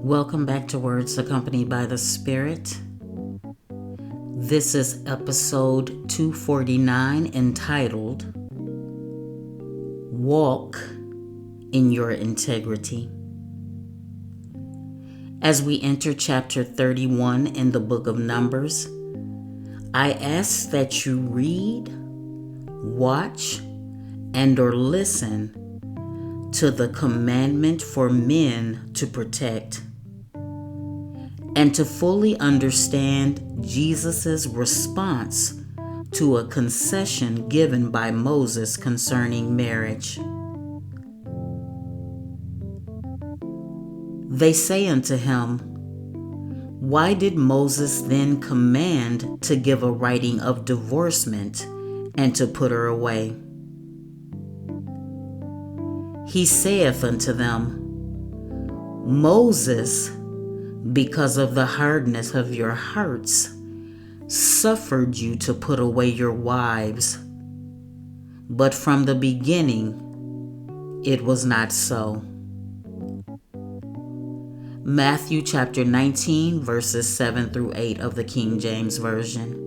Welcome back to Words Accompanied by the Spirit. This is episode 249 entitled, Walk in Your Integrity. As we enter chapter 31 in the book of Numbers, I ask that you read, watch, and/or listen to the commandment for men to protect, and to fully understand Jesus' response to a concession given by Moses concerning marriage. They say unto him, Why did Moses then command to give a writing of divorcement and to put her away? He saith unto them, Moses, because of the hardness of your hearts, suffered you to put away your wives. But from the beginning, it was not so. Matthew chapter 19, verses 7 through 8 of the King James Version.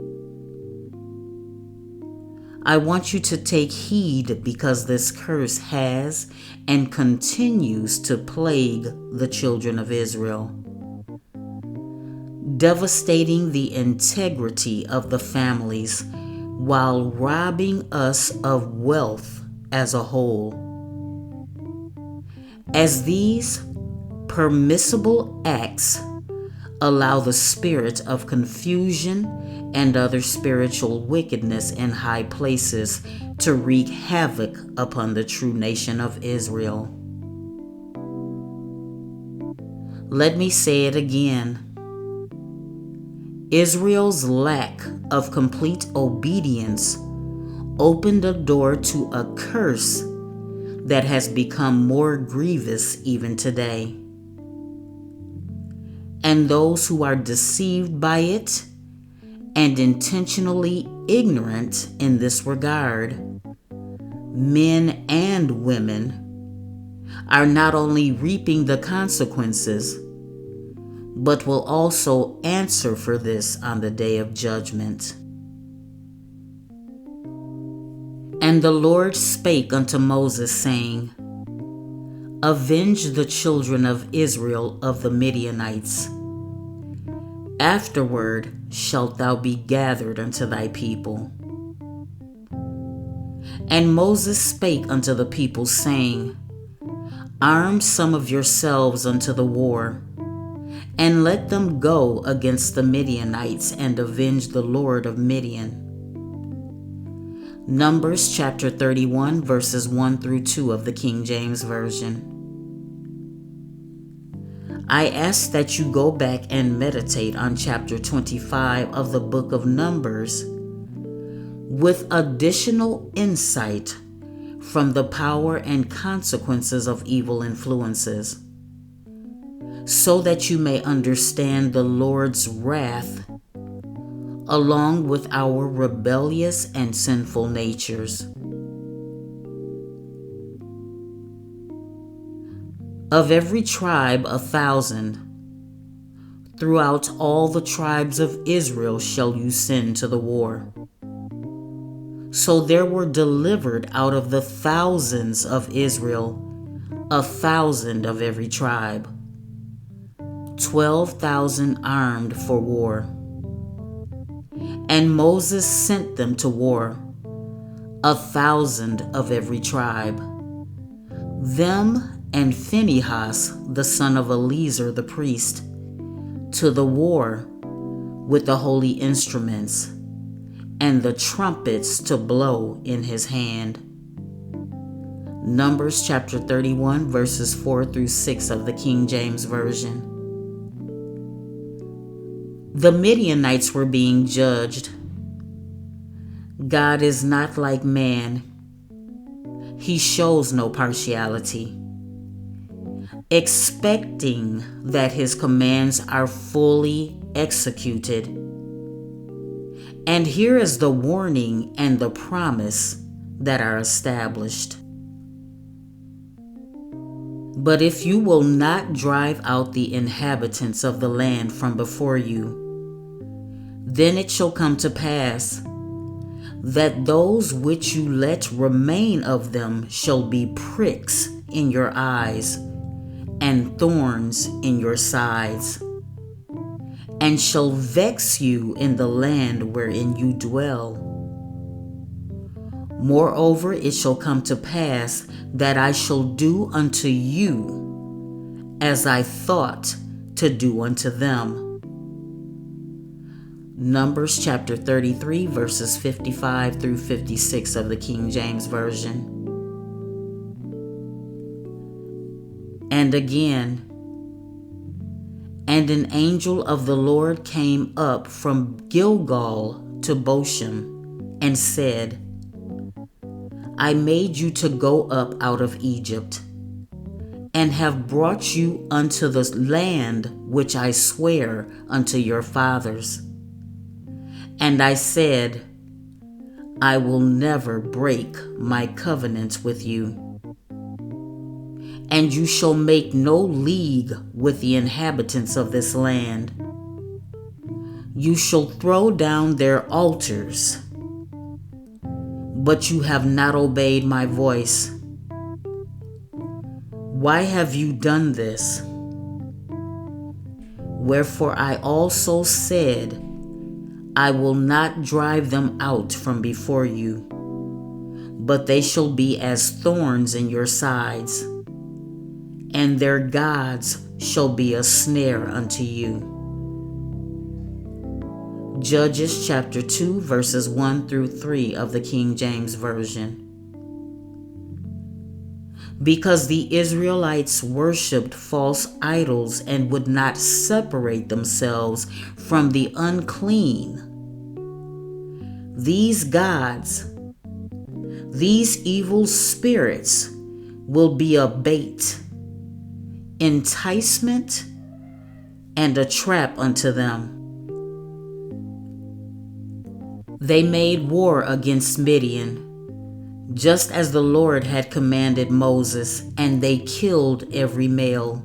I want you to take heed because this curse has and continues to plague the children of Israel, devastating the integrity of the families while robbing us of wealth as a whole. As these permissible acts allow the spirit of confusion and other spiritual wickedness in high places to wreak havoc upon the true nation of Israel. Let me say it again. Israel's lack of complete obedience opened a door to a curse that has become more grievous even today. And those who are deceived by it and intentionally ignorant in this regard, men and women, are not only reaping the consequences, but will also answer for this on the day of judgment. And the Lord spake unto Moses, saying, Avenge the children of Israel of the Midianites. Afterward shalt thou be gathered unto thy people. And Moses spake unto the people, saying, Arm some of yourselves unto the war, and let them go against the Midianites and avenge the Lord of Midian. Numbers chapter 31, verses 1 through 2 of the King James Version. I ask that you go back and meditate on chapter 25 of the book of Numbers with additional insight from the power and consequences of evil influences, so that you may understand the Lord's wrath along with our rebellious and sinful natures. Of every tribe 1,000, throughout all the tribes of Israel shall you send to the war. So there were delivered out of the thousands of Israel 1,000 of every tribe, 12,000 armed for war. And Moses sent them to war, 1,000 of every tribe, them and Phinehas, the son of Eleazar the priest, to the war with the holy instruments and the trumpets to blow in his hand. Numbers chapter 31, verses 4 through 6 of the King James Version. The Midianites were being judged. God is not like man. He shows no partiality, expecting that his commands are fully executed. And here is the warning and the promise that are established. But if you will not drive out the inhabitants of the land from before you, then it shall come to pass that those which you let remain of them shall be pricks in your eyes and thorns in your sides, and shall vex you in the land wherein you dwell. Moreover, it shall come to pass that I shall do unto you as I thought to do unto them. Numbers chapter 33, verses 55 through 56 of the King James Version. And again, and an angel of the Lord came up from Gilgal to Bochim, and said, I made you to go up out of Egypt, and have brought you unto the land which I swear unto your fathers. And I said, I will never break my covenant with you. And you shall make no league with the inhabitants of this land. You shall throw down their altars, but you have not obeyed my voice. Why have you done this? Wherefore I also said, I will not drive them out from before you, but they shall be as thorns in your sides, and their gods shall be a snare unto you. Judges chapter 2, verses 1 through 3 of the King James Version. Because the Israelites worshipped false idols and would not separate themselves from the unclean, these gods, these evil spirits, will be a bait, enticement, and a trap unto them. They made war against Midian, just as the Lord had commanded Moses, and they killed every male.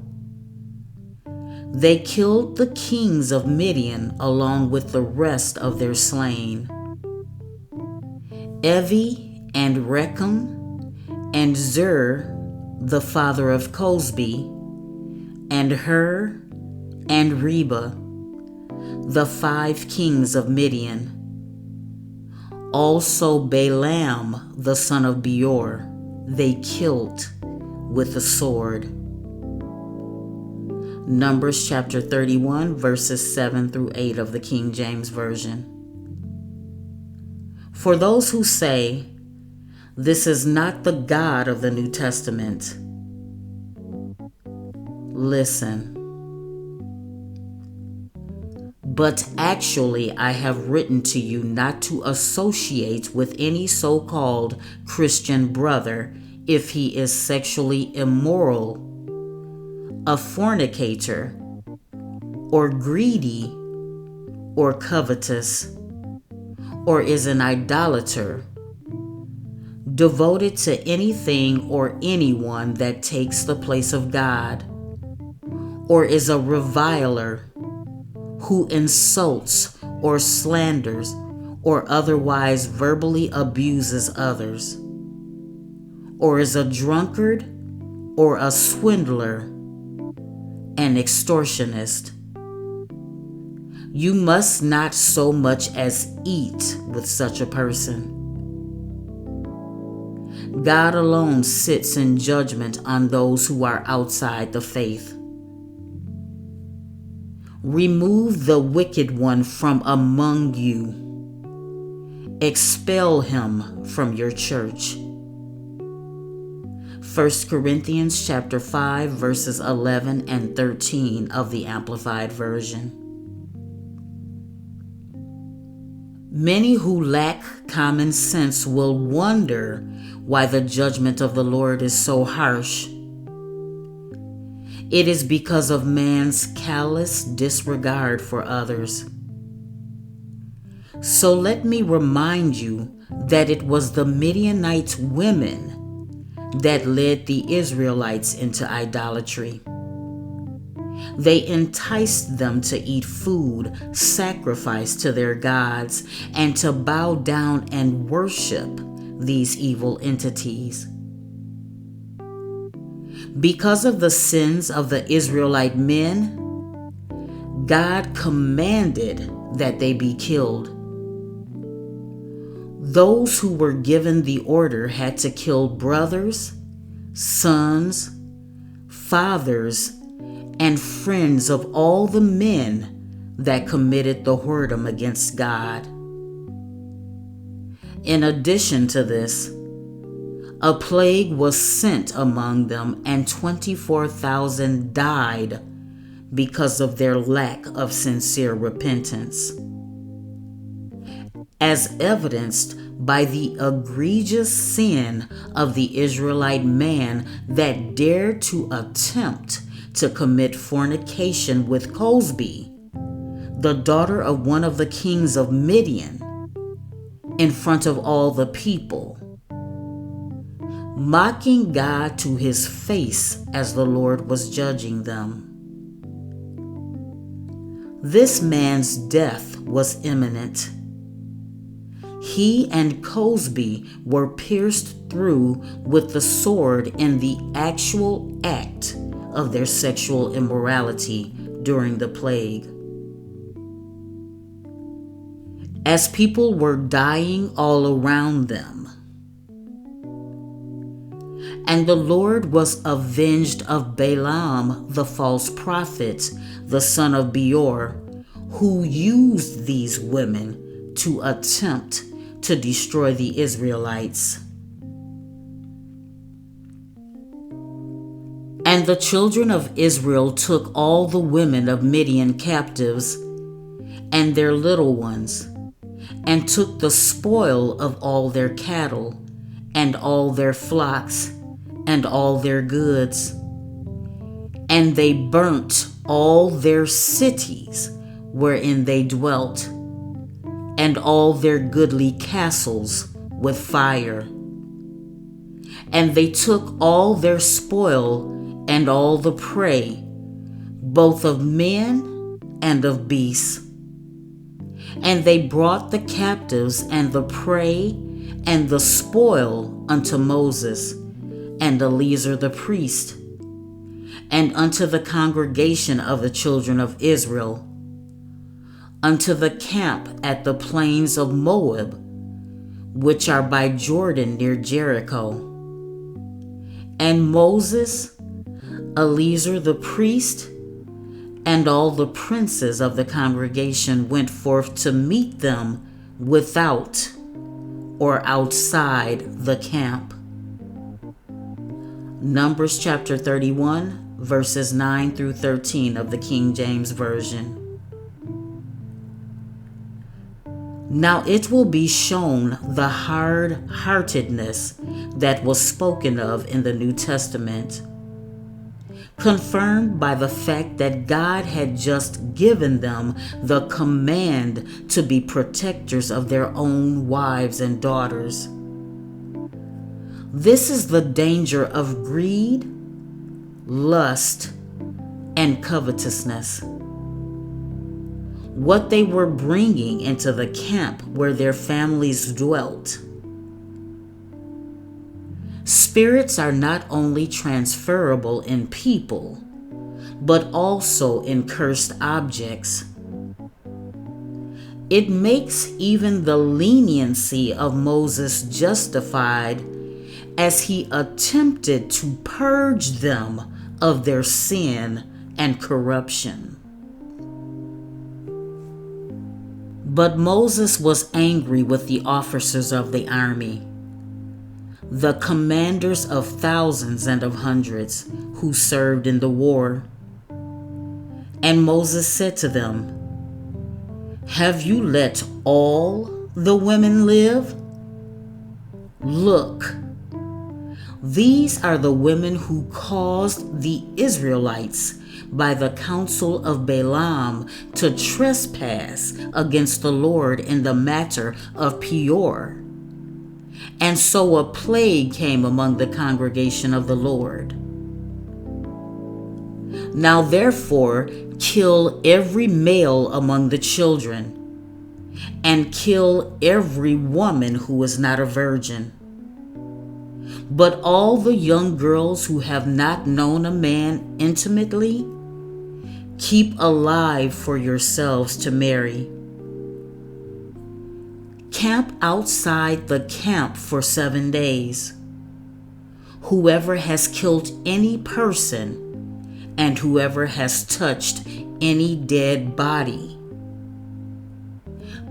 They killed the kings of Midian along with the rest of their slain. Evi and Rechem and Zur, the father of Cosbi, and Hur and Reba, the 5 kings of Midian. Also Balaam, the son of Beor, they killed with the sword. Numbers chapter 31, verses 7 through 8 of the King James Version. For those who say, this is not the God of the New Testament, listen. But actually, I have written to you not to associate with any so-called Christian brother if he is sexually immoral, a fornicator, or greedy, or covetous, or is an idolater, devoted to anything or anyone that takes the place of God, or is a reviler, who insults or slanders or otherwise verbally abuses others, or is a drunkard or a swindler, an extortionist. You must not so much as eat with such a person. God alone sits in judgment on those who are outside the faith. Remove the wicked one from among you. Expel him from your church. 1 Corinthians chapter 5, verses 11 and 13 of the Amplified Version. Many who lack common sense will wonder why the judgment of the Lord is so harsh. It is because of man's callous disregard for others. So let me remind you that it was the Midianite women that led the Israelites into idolatry. They enticed them to eat food sacrificed to their gods and to bow down and worship these evil entities. Because of the sins of the Israelite men, God commanded that they be killed. Those who were given the order had to kill brothers, sons, fathers, and friends of all the men that committed the whoredom against God. In addition to this, a plague was sent among them, and 24,000 died because of their lack of sincere repentance. As evidenced by the egregious sin of the Israelite man that dared to attempt to commit fornication with Cosbi, the daughter of one of the kings of Midian, in front of all the people, mocking God to his face as the Lord was judging them. This man's death was imminent. He and Cosbi were pierced through with the sword in the actual act of their sexual immorality during the plague. As people were dying all around them, and the Lord was avenged of Balaam, the false prophet, the son of Beor, who used these women to attempt to destroy the Israelites. And the children of Israel took all the women of Midian captives and their little ones, and took the spoil of all their cattle, and all their flocks, and all their goods. And they burnt all their cities wherein they dwelt, and all their goodly castles with fire. And they took all their spoil and all the prey, both of men and of beasts. And they brought the captives and the prey and the spoil unto Moses and Eleazar the priest, and unto the congregation of the children of Israel, unto the camp at the plains of Moab, which are by Jordan near Jericho. And Moses, Eleazar the priest, and all the princes of the congregation went forth to meet them without or outside the camp. Numbers chapter 31, verses 9 through 13 of the King James Version. Now it will be shown the hard-heartedness that was spoken of in the New Testament, confirmed by the fact that God had just given them the command to be protectors of their own wives and daughters. This is the danger of greed, lust, and covetousness. What they were bringing into the camp where their families dwelt. Spirits are not only transferable in people, but also in cursed objects. It makes even the leniency of Moses justified, as he attempted to purge them of their sin and corruption. But Moses was angry with the officers of the army, the commanders of thousands and of hundreds who served in the war. And Moses said to them, "Have you let all the women live? Look, these are the women who caused the Israelites by the counsel of Balaam to trespass against the Lord in the matter of Peor. And so a plague came among the congregation of the Lord. Now therefore kill every male among the children, and kill every woman who is not a virgin. But all the young girls who have not known a man intimately, keep alive for yourselves to marry. Camp outside the camp for 7 days. Whoever has killed any person, and whoever has touched any dead body.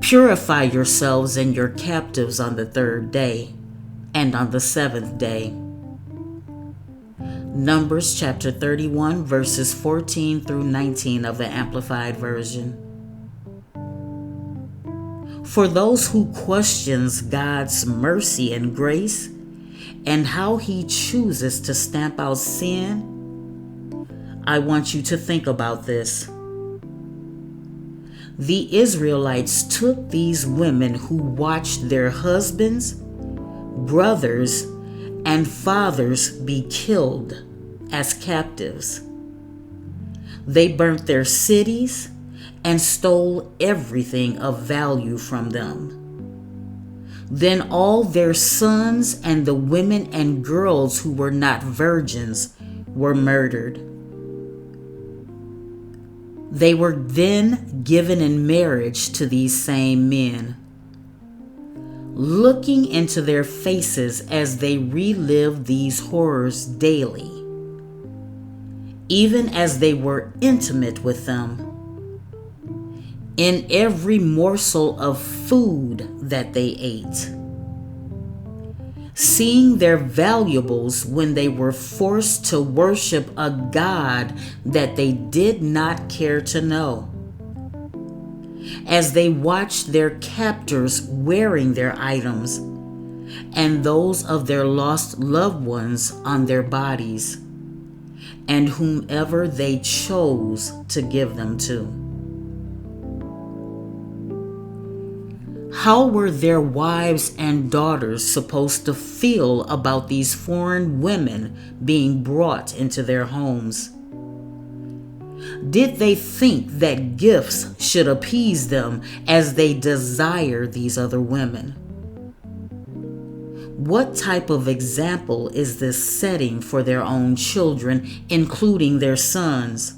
Purify yourselves and your captives on the 3rd day, and on the 7th day. Numbers chapter 31, verses 14 through 19 of the Amplified Version. For those who questions God's mercy and grace and how He chooses to stamp out sin, I want you to think about this. The Israelites took these women who watched their husbands, brothers, and fathers be killed as captives. They burnt their cities and stole everything of value from them. Then all their sons and the women and girls who were not virgins were murdered. They were then given in marriage to these same men. Looking into their faces as they relived these horrors daily, even as they were intimate with them, in every morsel of food that they ate, seeing their valuables when they were forced to worship a God that they did not care to know, as they watched their captors wearing their items and those of their lost loved ones on their bodies, and whomever they chose to give them to. How were their wives and daughters supposed to feel about these foreign women being brought into their homes? Did they think that gifts should appease them as they desire these other women? What type of example is this setting for their own children, including their sons?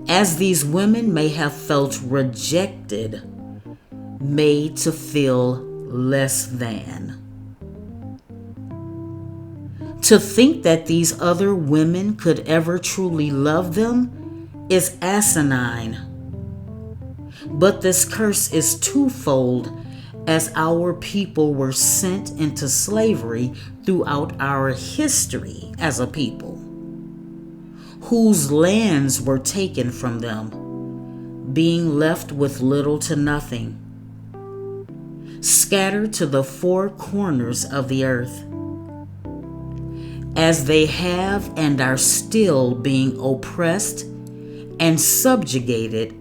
As these women may have felt rejected, made to feel less than. To think that these other women could ever truly love them is asinine. But this curse is twofold, as our people were sent into slavery throughout our history as a people, whose lands were taken from them, being left with little to nothing, scattered to the four corners of the earth, as they have and are still being oppressed and subjugated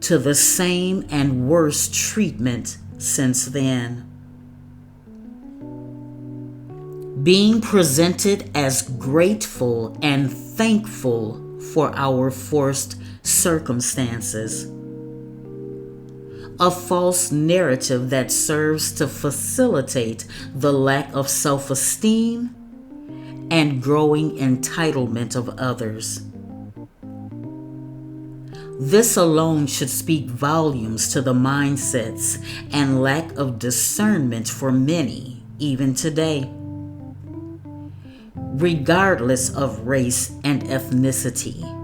to the same and worse treatment since then. Being presented as grateful and thankful for our forced circumstances. A false narrative that serves to facilitate the lack of self-esteem and growing entitlement of others. This alone should speak volumes to the mindsets and lack of discernment for many, even today, regardless of race and ethnicity.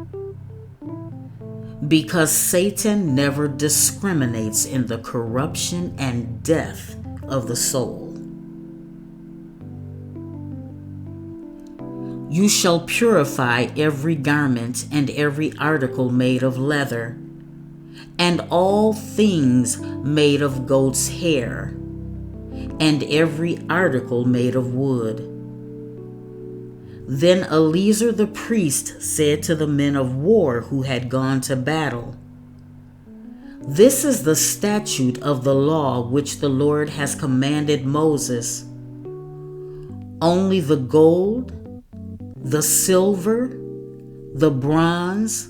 Because Satan never discriminates in the corruption and death of the soul. You shall purify every garment and every article made of leather, and all things made of goat's hair, and every article made of wood. Then Eleazar the priest said to the men of war who had gone to battle, This is the statute of the law which the Lord has commanded Moses. Only the gold, the silver, the bronze,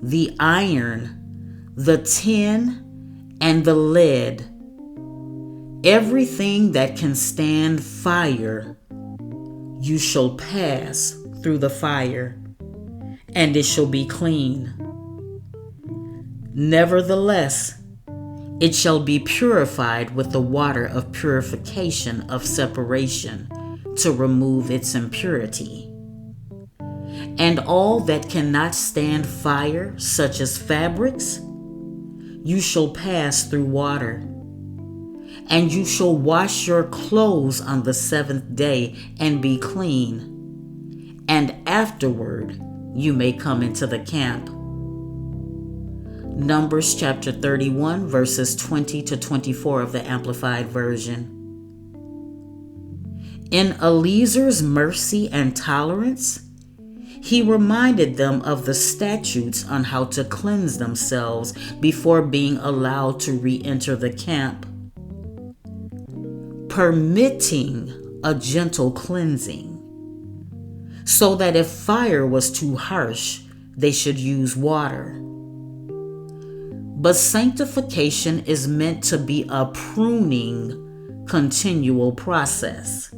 the iron, the tin, and the lead, everything that can stand fire, you shall pass through the fire, and it shall be clean. Nevertheless, it shall be purified with the water of purification of separation to remove its impurity. And all that cannot stand fire, such as fabrics, you shall pass through water. And you shall wash your clothes on the seventh day and be clean. And afterward you may come into the camp. Numbers chapter 31, verses 20 to 24 of the Amplified Version. In Eliezer's mercy and tolerance, he reminded them of the statutes on how to cleanse themselves before being allowed to re-enter the camp, permitting a gentle cleansing, so that if fire was too harsh, they should use water. But sanctification is meant to be a pruning, continual process.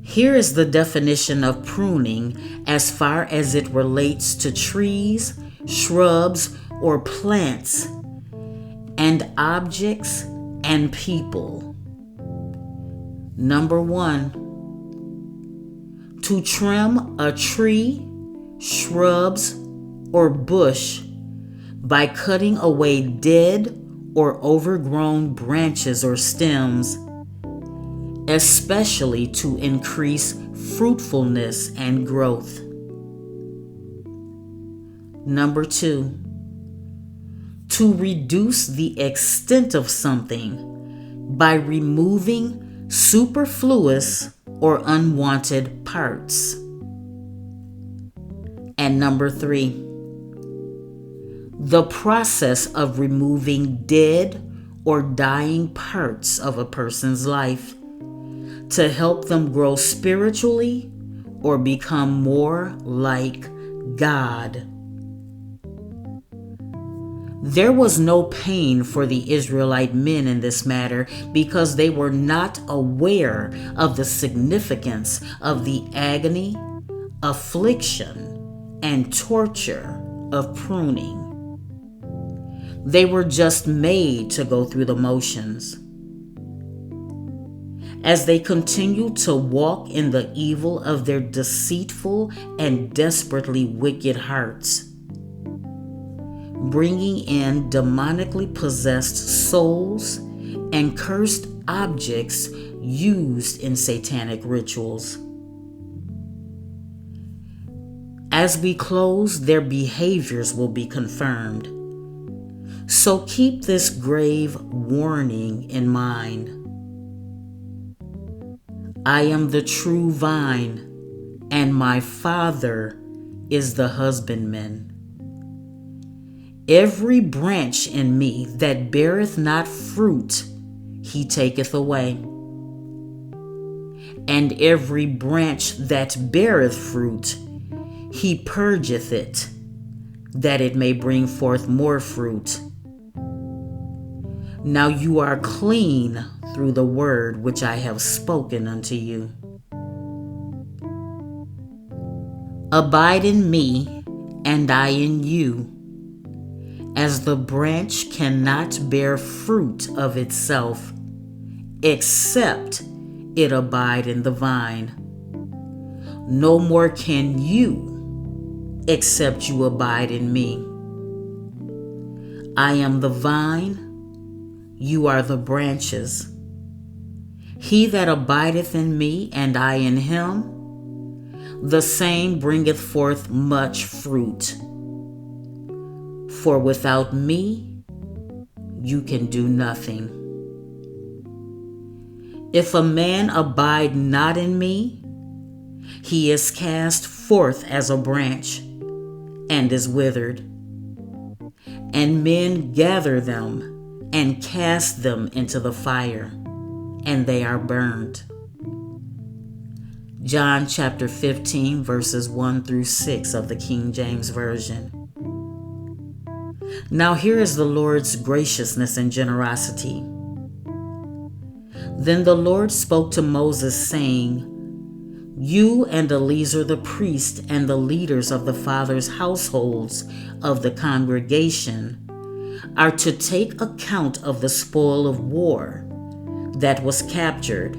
Here is the definition of pruning as far as it relates to trees, shrubs, or plants, and objects and people. Number 1, to trim a tree, shrubs, or bush by cutting away dead or overgrown branches or stems, especially to increase fruitfulness and growth. Number 2, to reduce the extent of something by removing superfluous or unwanted parts. And number 3, the process of removing dead or dying parts of a person's life to help them grow spiritually or become more like God. There was no pain for the Israelite men in this matter because they were not aware of the significance of the agony, affliction, and torture of pruning. They were just made to go through the motions. As they continued to walk in the evil of their deceitful and desperately wicked hearts, bringing in demonically possessed souls and cursed objects used in satanic rituals. As we close, their behaviors will be confirmed. So keep this grave warning in mind. I am the true vine, and my Father is the husbandman. Every branch in me that beareth not fruit, he taketh away. And every branch that beareth fruit, he purgeth it, that it may bring forth more fruit. Now you are clean through the word which I have spoken unto you. Abide in me, and I in you, as the branch cannot bear fruit of itself, except it abide in the vine. No more can you, except you abide in me. I am the vine, you are the branches. He that abideth in me, and I in him, the same bringeth forth much fruit. For without me, you can do nothing. If a man abide not in me, he is cast forth as a branch, and is withered, and men gather them and cast them into the fire, and they are burned. John chapter 15, verses 1 through 6 of the King James Version. Now here is the Lord's graciousness and generosity. Then the Lord spoke to Moses, saying, You and Eleazar the priest and the leaders of the fathers' households of the congregation are to take account of the spoil of war that was captured,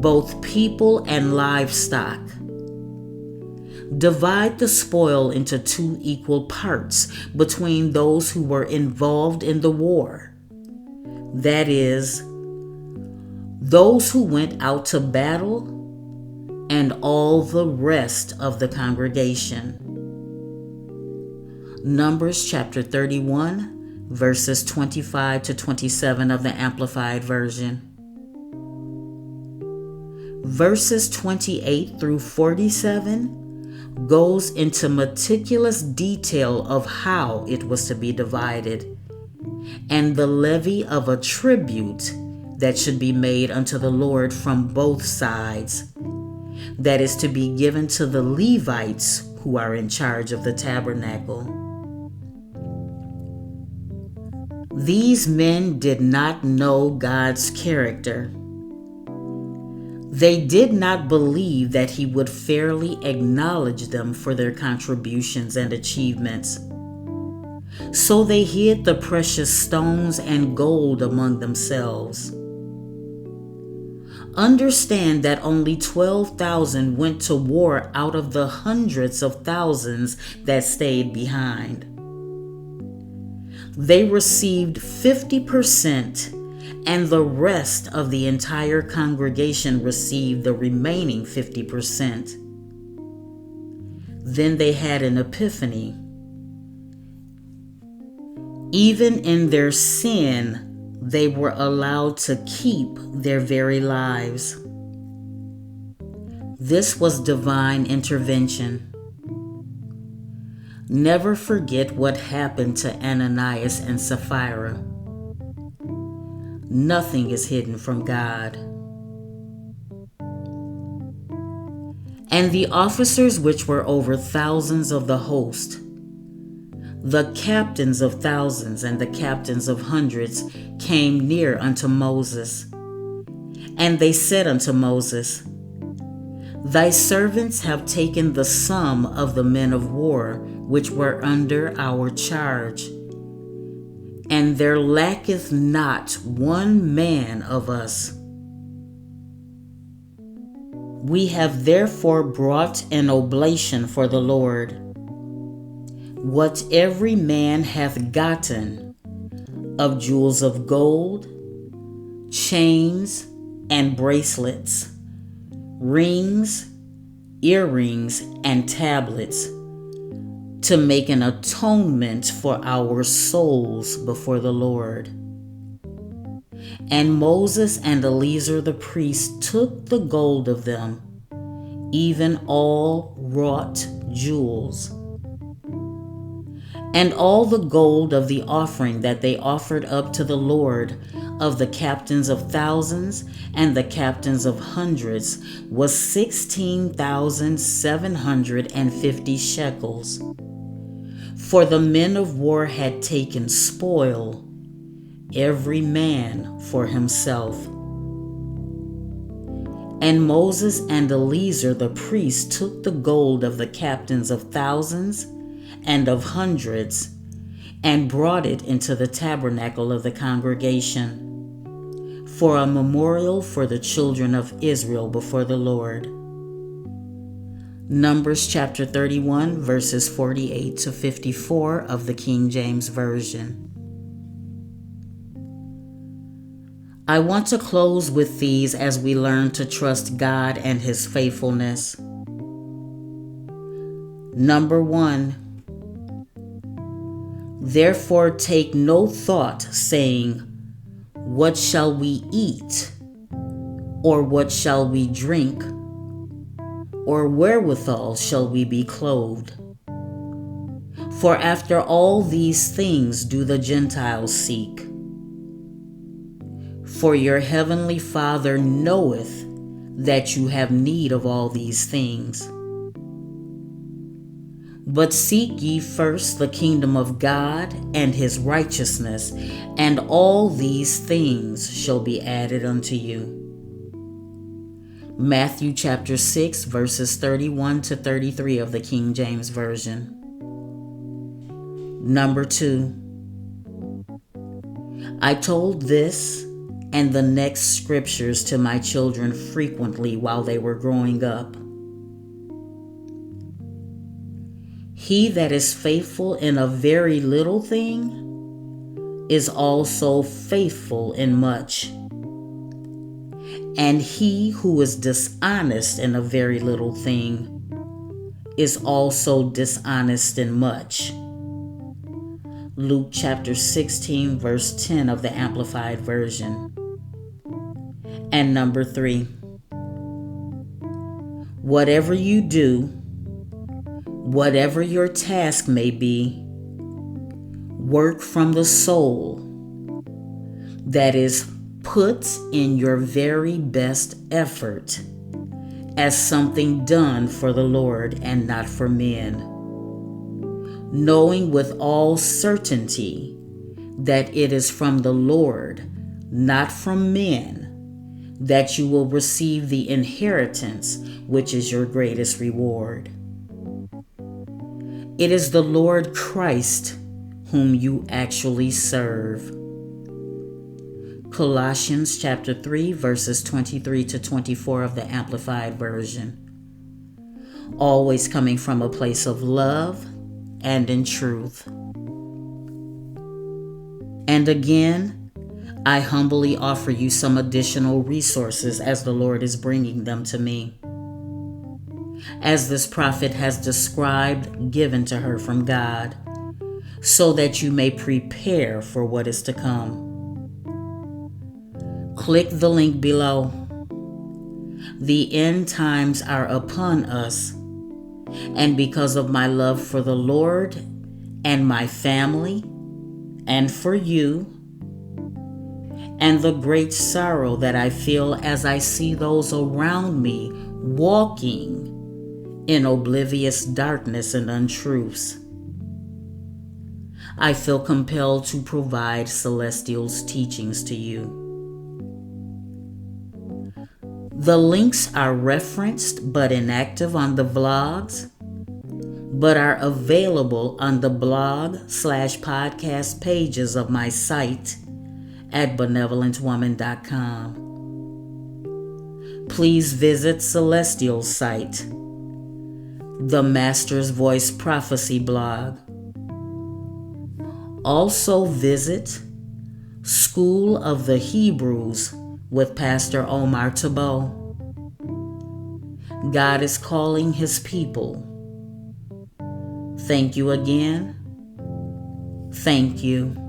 both people and livestock. Divide the spoil into 2 equal parts between those who were involved in the war. That is, those who went out to battle and all the rest of the congregation. Numbers chapter 31, verses 25 to 27 of the Amplified Version. Verses 28 through 47 goes into meticulous detail of how it was to be divided, and the levy of a tribute that should be made unto the Lord from both sides, that is to be given to the Levites who are in charge of the tabernacle. These men did not know God's character. They did not believe that He would fairly acknowledge them for their contributions and achievements. So they hid the precious stones and gold among themselves. Understand that only 12,000 went to war out of the hundreds of thousands that stayed behind. They received 50%, and the rest of the entire congregation received the remaining 50%. Then they had an epiphany. Even in their sin, they were allowed to keep their very lives. This was divine intervention. Never forget what happened to Ananias and Sapphira. Nothing is hidden from God. And the officers which were over thousands of the host, the captains of thousands and the captains of hundreds, came near unto Moses. And they said unto Moses, Thy servants have taken the sum of the men of war which were under our charge, and there lacketh not one man of us. We have therefore brought an oblation for the Lord. What every man hath gotten of jewels of gold, chains and bracelets, rings, earrings, and tablets, to make an atonement for our souls before the Lord. And Moses and Eleazar the priest took the gold of them, even all wrought jewels, and all the gold of the offering that they offered up to the Lord of the captains of thousands and the captains of hundreds was 16,750 shekels. For the men of war had taken spoil, every man for himself. And Moses and Eleazar the priest took the gold of the captains of thousands and of hundreds, and brought it into the tabernacle of the congregation, for a memorial for the children of Israel before the Lord. Numbers chapter 31, verses 48 to 54 of the King James Version. I want to close with these as we learn to trust God and His faithfulness. Number 1. Therefore take no thought, saying, What shall we eat? Or what shall we drink? Or wherewithal shall we be clothed? For after all these things do the Gentiles seek. For your heavenly Father knoweth that you have need of all these things. But seek ye first the kingdom of God and his righteousness, and all these things shall be added unto you. Matthew chapter 6, verses 31 to 33 of the King James Version. Number 2. I told this and the next scriptures to my children frequently while they were growing up. He that is faithful in a very little thing is also faithful in much. And he who is dishonest in a very little thing is also dishonest in much. Luke chapter 16, verse 10 of the Amplified Version. And number 3. Whatever you do, whatever your task may be, work from the soul. That is, put in your very best effort as something done for the Lord and not for men, knowing with all certainty that it is from the Lord, not from men, that you will receive the inheritance, which is your greatest reward. It is the Lord Christ whom you actually serve. Colossians chapter 3, verses 23 to 24 of the Amplified Version. Always coming from a place of love and in truth. And again, I humbly offer you some additional resources as the Lord is bringing them to me. As this prophet has described, given to her from God, so that you may prepare for what is to come. Click the link below. The end times are upon us, and because of my love for the Lord and my family, and for you, and the great sorrow that I feel as I see those around me walking in oblivious darkness and untruths, I feel compelled to provide Celestial's teachings to you. The links are referenced but inactive on the vlogs, but are available on the blog/podcast pages of my site at benevolentwoman.com. Please visit Celestial's site, the Master's Voice Prophecy blog. Also visit School of the Hebrews with Pastor Omar Tabo. God is calling his people. Thank you again. Thank you.